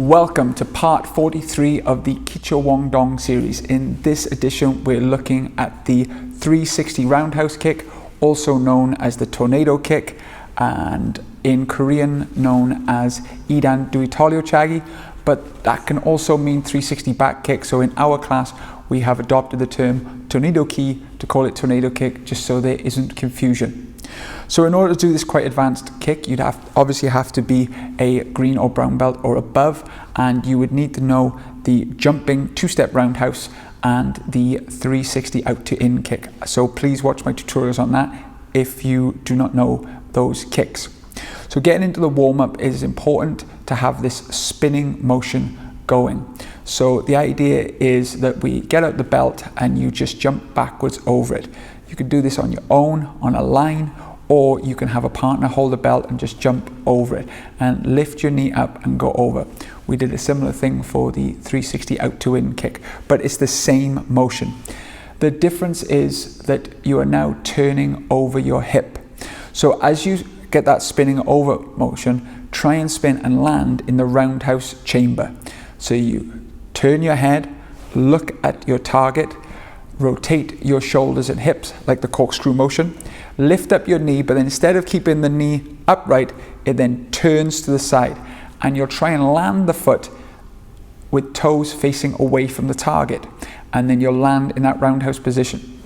Welcome to part 43 of the Kicho Wong Dong series. In this edition, we're looking at the 360 roundhouse kick, also known as the tornado kick, and in Korean known as Idan Duitalio Chagi, but that can also mean 360 back kick. So in our class, we have adopted the term tornado ki to call it tornado kick, just so there isn't confusion. So in order to do this quite advanced kick, you'd obviously have to be a green or brown belt or above, and you would need to know the jumping two-step roundhouse and the 360 out to in kick. So please watch my tutorials on that if you do not know those kicks. So getting into the warm-up is important to have this spinning motion going. So the idea is that we get out the belt and you just jump backwards over it. You can do this on your own, on a line, or you can have a partner hold the belt and just jump over it and lift your knee up and go over. We did a similar thing for the 360 out to in kick, but it's the same motion. The difference is that you are now turning over your hip. So as you get that spinning over motion, try and spin and land in the roundhouse chamber. So you turn your head, look at your target, rotate your shoulders and hips like the corkscrew motion, lift up your knee, but then instead of keeping the knee upright, it then turns to the side, and you'll try and land the foot with toes facing away from the target, and then you'll land in that roundhouse position.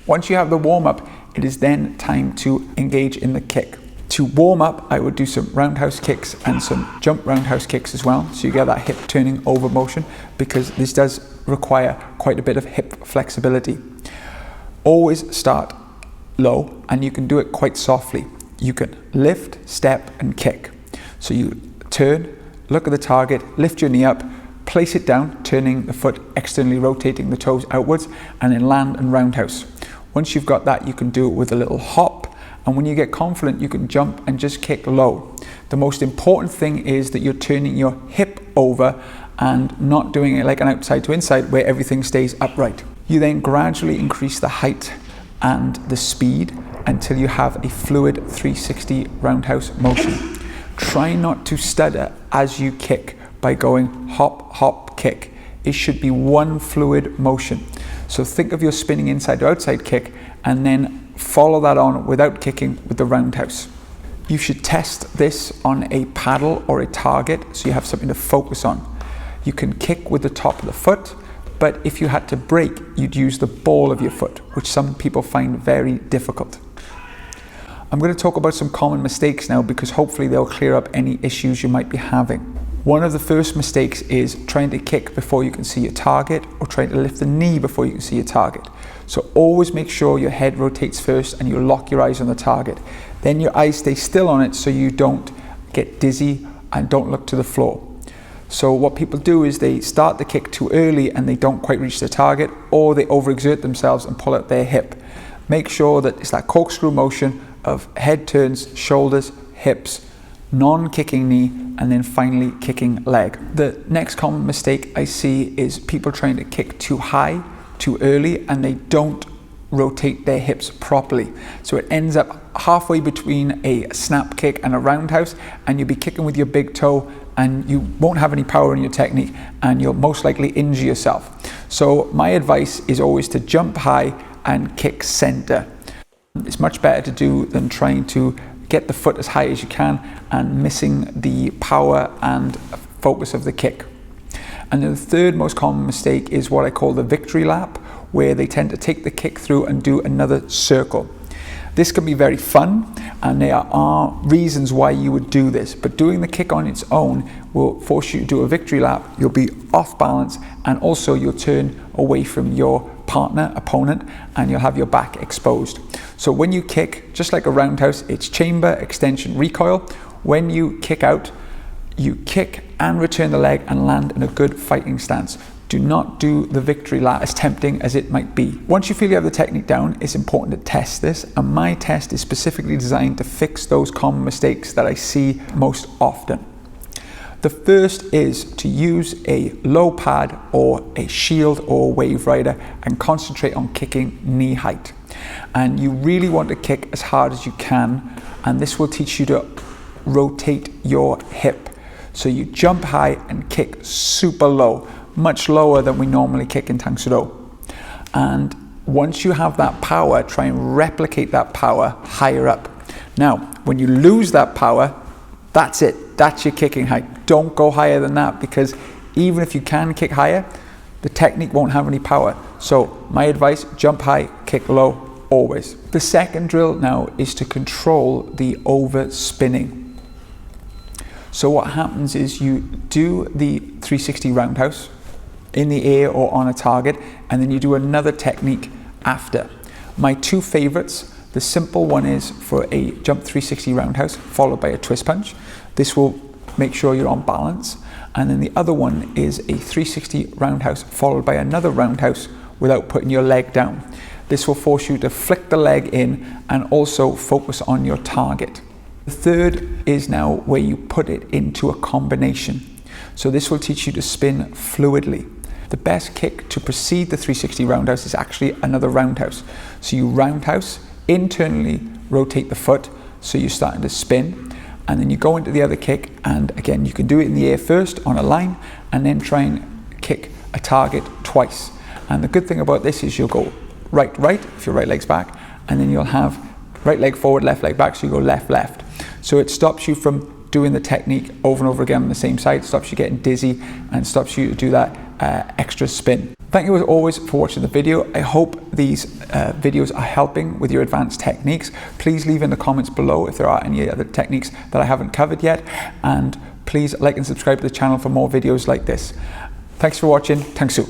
Once you have the warm-up, it is then time to engage in the kick. To warm up, I would do some roundhouse kicks and some jump roundhouse kicks as well, so you get that hip turning over motion, because this does require quite a bit of hip flexibility. Always start low, and you can do it quite softly. You can lift, step and kick. So you turn, look at the target, lift your knee up, place it down, turning the foot externally, rotating the toes outwards, and then land and roundhouse. Once you've got that, you can do it with a little hop, and when you get confident, you can jump and just kick low. The most important thing is that you're turning your hip over and not doing it like an outside to inside where everything stays upright. You then gradually increase the height and the speed until you have a fluid 360 roundhouse motion. Try not to stutter as you kick by going hop, hop, kick. It should be one fluid motion. So think of your spinning inside to outside kick and then follow that on without kicking with the roundhouse. You should test this on a paddle or a target so you have something to focus on. You can kick with the top of the foot, but if you had to break, you'd use the ball of your foot, which some people find very difficult. I'm going to talk about some common mistakes now, because hopefully they'll clear up any issues you might be having. One of the first mistakes is trying to kick before you can see your target, or trying to lift the knee before you can see your target. So always make sure your head rotates first and you lock your eyes on the target. Then your eyes stay still on it so you don't get dizzy and don't look to the floor. So what people do is they start the kick too early and they don't quite reach the target, or they overexert themselves and pull out their hip. Make sure that it's that corkscrew motion of head turns, shoulders, hips, non-kicking knee, and then finally kicking leg. The next common mistake I see is people trying to kick too high, too early, and they don't rotate their hips properly. So it ends up halfway between a snap kick and a roundhouse, and you'll be kicking with your big toe and you won't have any power in your technique, and you'll most likely injure yourself. So my advice is always to jump high and kick center. It's much better to do than trying to get the foot as high as you can and missing the power and focus of the kick. And then the third most common mistake is what I call the victory lap, where they tend to take the kick through and do another circle. This can be very fun, and there are reasons why you would do this, but doing the kick on its own will force you to do a victory lap. You'll be off balance, and also you'll turn away from your partner, opponent, and you'll have your back exposed. So when you kick, just like a roundhouse, it's chamber, extension, recoil. When you kick out, you kick and return the leg and land in a good fighting stance. Do not do the victory lap, as tempting as it might be. Once you feel you have the technique down, it's important to test this, and my test is specifically designed to fix those common mistakes that I see most often. The first is to use a low pad or a shield or a wave rider and concentrate on kicking knee height. And you really want to kick as hard as you can, and this will teach you to rotate your hip. So you jump high and kick super low, much lower than we normally kick in Tang Soo Do. And once you have that power, try and replicate that power higher up. Now, when you lose that power, that's it. That's your kicking height. Don't go higher than that, because even if you can kick higher, the technique won't have any power. So my advice, jump high, kick low, always. The second drill now is to control the over spinning. So what happens is you do the 360 roundhouse in the air or on a target, and then you do another technique after. My two favorites, the simple one is for a jump 360 roundhouse followed by a twist punch. This will make sure you're on balance. And then the other one is a 360 roundhouse followed by another roundhouse without putting your leg down. This will force you to flick the leg in and also focus on your target. The third is now where you put it into a combination. So this will teach you to spin fluidly. The best kick to precede the 360 roundhouse is actually another roundhouse. So you roundhouse, internally rotate the foot, so you're starting to spin, and then you go into the other kick, and again you can do it in the air first on a line and then try and kick a target twice. And the good thing about this is you'll go right if your right leg's back, and then you'll have right leg forward, left leg back, so you go left. So it stops you from doing the technique over and over again on the same side, stops you getting dizzy, and stops you to do that extra spin. Thank you as always for watching the video. I hope these videos are helping with your advanced techniques. Please leave in the comments below if there are any other techniques that I haven't covered yet, and please like and subscribe to the channel for more videos like this. Thanks for watching. Tang Soo.